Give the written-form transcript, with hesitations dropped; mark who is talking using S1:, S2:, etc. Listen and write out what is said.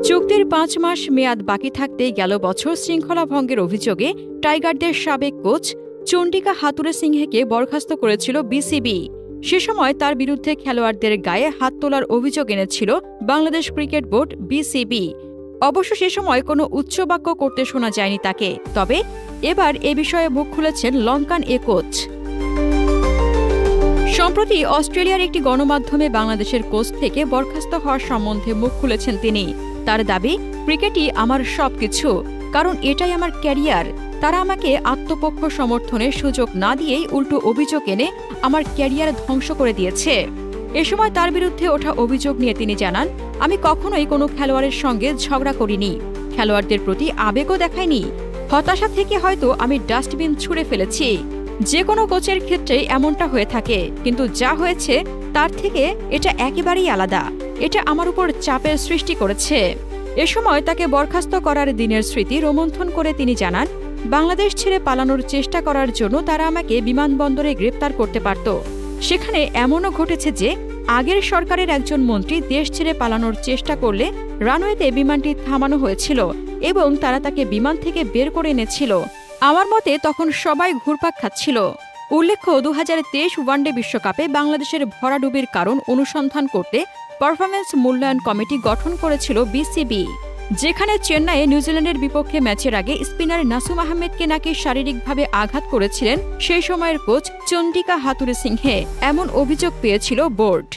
S1: চুক্তির ৫ মাস মেয়াদ বাকি থাকতে গেল বছর শৃঙ্খলা ভঙ্গের অভিযোগে টাইগারদের সাবেক কোচ চন্ডিকা হাথুরুসিংহেকে বরখাস্ত করেছিল বিসিবি। সে সময় তার বিরুদ্ধে খেলোয়াড়দের গায়ে হাত তোলার অভিযোগ এনেছিল বাংলাদেশ ক্রিকেট বোর্ড বিসিবি। অবশ্য সে সময় কোনো উচ্চবাক্য করতে শোনা যায়নি তাকে। তবে এবার এ বিষয়ে মুখ খুলেছেন লঙ্কান এ কোচ। সম্প্রতি অস্ট্রেলিয়ার একটি গণমাধ্যমে বাংলাদেশের কোচ থেকে বরখাস্ত হওয়ার সম্বন্ধে মুখ খুলেছেন তিনি। তার দাবি, ক্রিকেটই আমার সবকিছু, কারণ এটাই আমার ক্যারিয়ার। তারা আমাকে আত্মপক্ষ সমর্থনের সুযোগ না দিয়েই উল্টো অভিযোগ এনে আমার ক্যারিয়ার ধ্বংস করে দিয়েছে। এ সময় তার বিরুদ্ধে ওঠা অভিযোগ নিয়ে তিনি জানান, আমি কখনোই কোনো খেলোয়াড়ের সঙ্গে ঝগড়া করিনি, খেলোয়াড়দের প্রতি আবেগও দেখাইনি। হতাশা থেকে হয়তো আমি ডাস্টবিন ছুঁড়ে ফেলেছি। যে কোনো কোচের ক্ষেত্রেই এমনটা হয়ে থাকে, কিন্তু যা হয়েছে তার থেকে এটা একেবারেই আলাদা। এটা আমার উপর চাপের সৃষ্টি করেছে। এ সময় তাকে বরখাস্ত করার দিনের স্মৃতি রোমন্থন করে তিনি জানান, বাংলাদেশ ছেড়ে পালানোর চেষ্টা করার জন্য তারা আমাকে বিমানবন্দরে গ্রেপ্তার করতে পারত। সেখানে এমনও ঘটেছে যে আগের সরকারের একজন মন্ত্রী দেশ ছেড়ে পালানোর চেষ্টা করলে রানওয়েতে বিমানটি থামানো হয়েছিল এবং তারা তাকে বিমান থেকে বের করে এনেছিল। আমার মতে তখন সবাই ঘুরপাক খাচ্ছিল। উল্লেখ্য, ২০২৩ ওয়ানডে বিশ্বকাপে বাংলাদেশের ভরাডুবির কারণ অনুসন্ধান করতে পারফরম্যান্স মূল্যায়ন কমিটি গঠন করেছিল বিসিবি, যেখানে চেন্নাইয়ে নিউজিল্যান্ডের বিপক্ষে ম্যাচের আগে স্পিনার নাসুম আহমেদকে নাকি শারীরিকভাবে আঘাত করেছিলেন সেই সময়ের কোচ চন্ডিকা হাথুরুসিংহে। এমন অভিযোগ পেয়েছিল বোর্ড।